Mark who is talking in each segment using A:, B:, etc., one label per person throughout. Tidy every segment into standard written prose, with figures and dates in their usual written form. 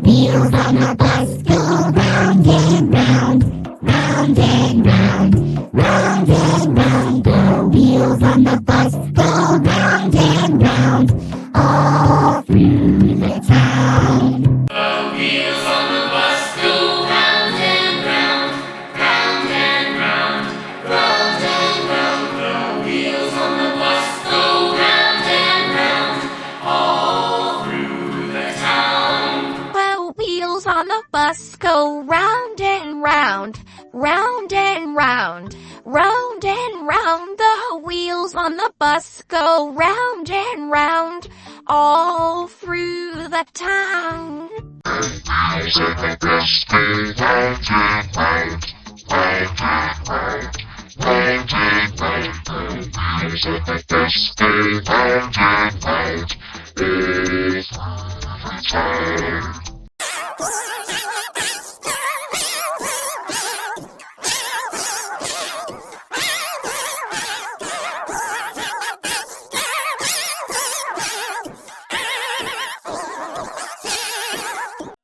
A: wheels on the bus go round and round, round and round, round and round. The wheels on the bus go round and round, all through the town.
B: The wheels on the bus go round and round, round and round, round and round. The wheels on the bus go round and round, all through the town.
C: The wheels on the bus go round and round, round and round, round and round. The wheels on the bus go round and round, all through the town.
B: Wheels on the bus go round and round, round and round, round and round. The wheels on the bus go round and round, all through the town.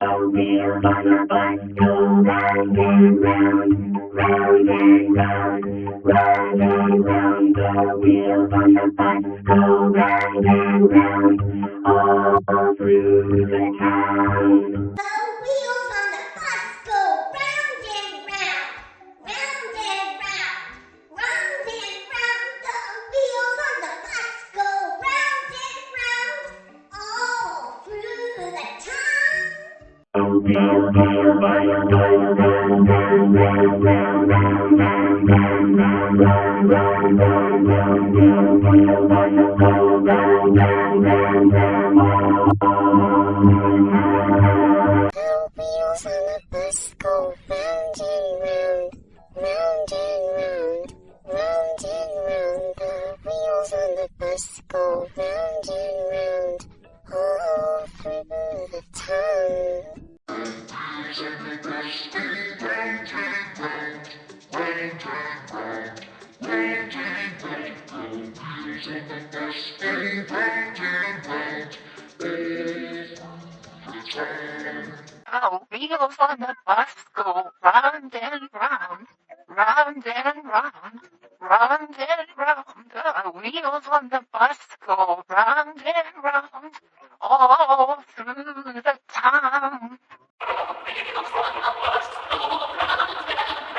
A: The wheels on the bus go round and round, round and round, round and round. The wheels on the bus go round and round, all through the town.
D: The wheels on the bus go round and round, round and round, round and round. The wheels on the bus go round and round, all through the town.
A: The wheels on the bus go round and round, round and round, round and round, round and round. The wheels on the bus go round and round, round, all through the town.
D: The wheels on the bus go round and round, round and round, round and round. The wheels on the bus go round and round, all through the town.
B: Wheels on the bus go round and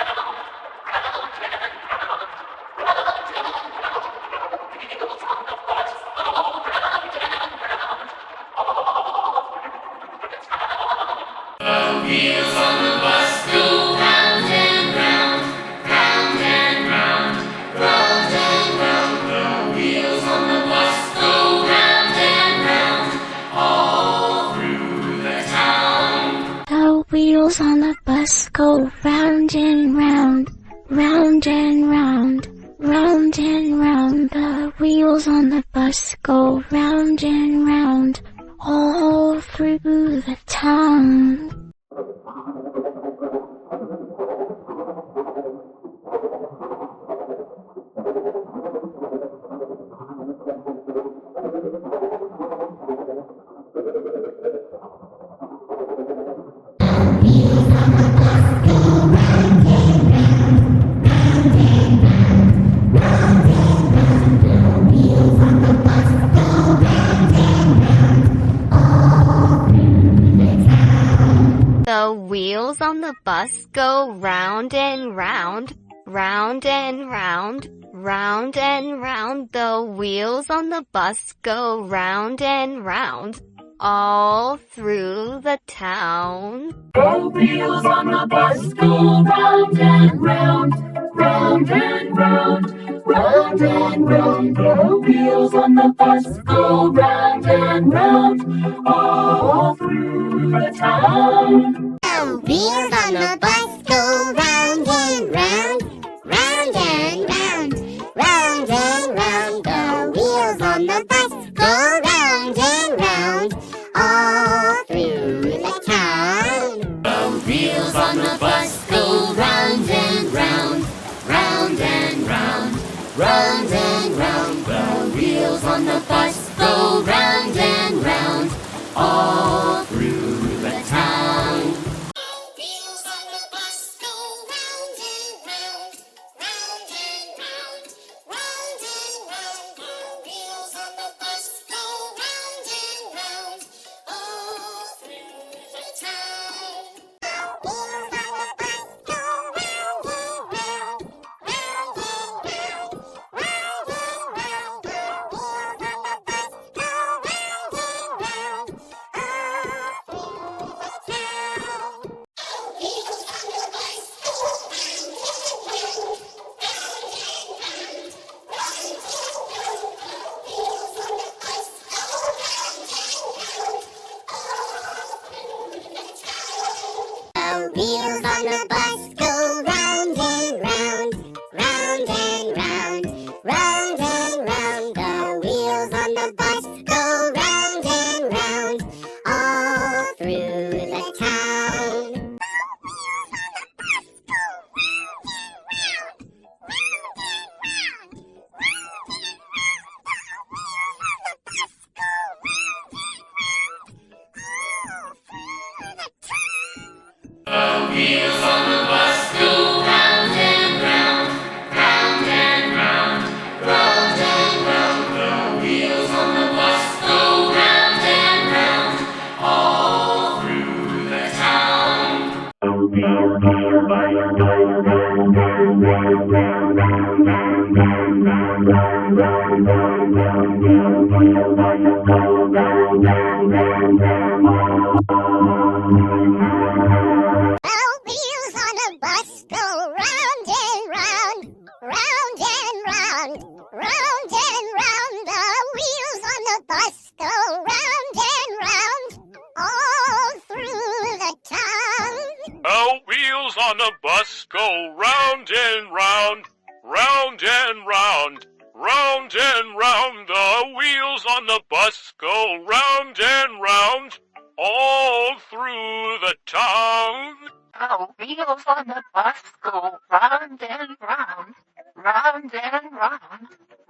B: round, round and round, round and round. The wheels on the bus go round and round, all through the town.
C: The wheels on the bus go round and round, round and round, round and round. The wheels on the bus go round and round, all through the town.
B: The wheels on the bus go round and round, round and round, round and round. The wheels on the bus go round and round, all through the town.
C: The wheels on the bus go round and round, round and round, round and round. The wheels on the bus go round and round, all through the town. The wheels on the bus go round and round, round and round, round and round. The wheels on the bus go round and round, all through the town.
A: The wheels on the bus go round and round, round and round, round and round. The wheels on the bus go round and round, all through the town.
D: The wheels on the bus go round and round, round and round, round and round. The wheels on the bus go round and round, all through the town.
B: The wheels on the bus go round and round, round and round, round and round. The wheels on the bus go round and round, all through the town.
D: wheels on the bus go round and round, round and round, round and round. The wheels on the bus go round and round, all through the town.
B: The wheels on the bus go round and round, round and round, round and round. The wheels on the bus go round and round, all through the town.
D: Well, wheels on the bus go round and round, round and round, round and round. The wheels on the bus go round and round, all through the town.
E: The wheels on the bus go round and round, round and round, round and round. The wheels on the bus go round and round, all through the town.
F: The wheels on the bus go round and round, round and round, round and round. The wheels on the bus go round and round, all through the town. The wheels on the bus go round and round, round and round,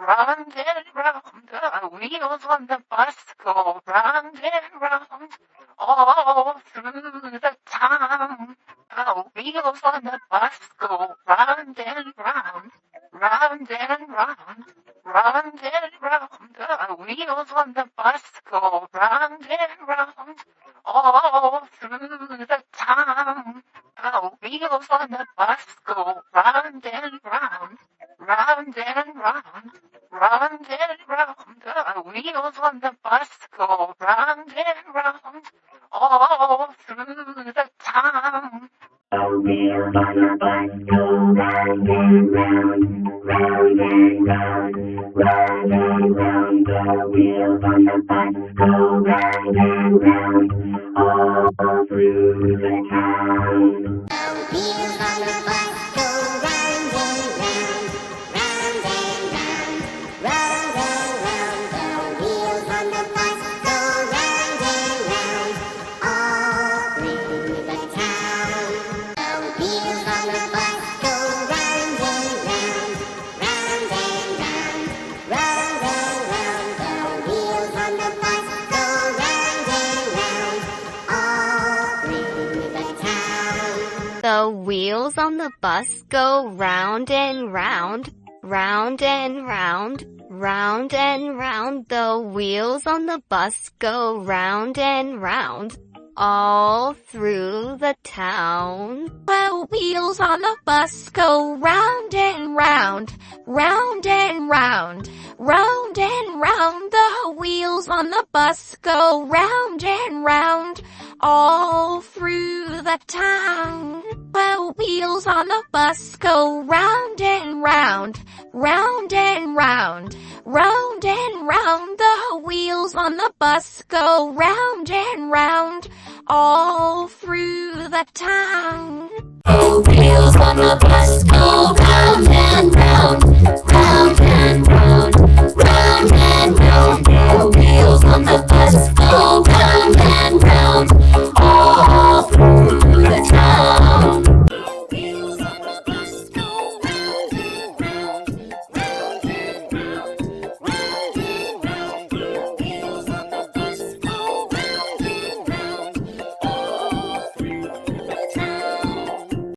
F: round and round. The wheels on the bus go round and round, all through the town. The wheels on the bus go round and round, round and round, round and round. The wheels on the bus go round and round, all through the town.
A: The wheels on the bus go round and round, round and round, round and round. The wheels on the bus go round and round, all through the town.
D: The wheels on the bus go round and round, round and round, round and round. The wheels on the bus go round and round, all through the town. The wheels on the bus go round and round, round and round, round and round. The wheels on the bus go round and round, all through the town.
C: The wheels on the bus go round and round, round and round, round and round. The wheels on the bus go round and round, all through the town.
G: The wheels on the bus go round and round, round and round, round and round. The wheels on the bus go round and round, all through the town. The wheels on the bus go round and round, round and round, round and round. The wheels on the bus go round and round, all through the town.
B: The wheels on the bus go round and round,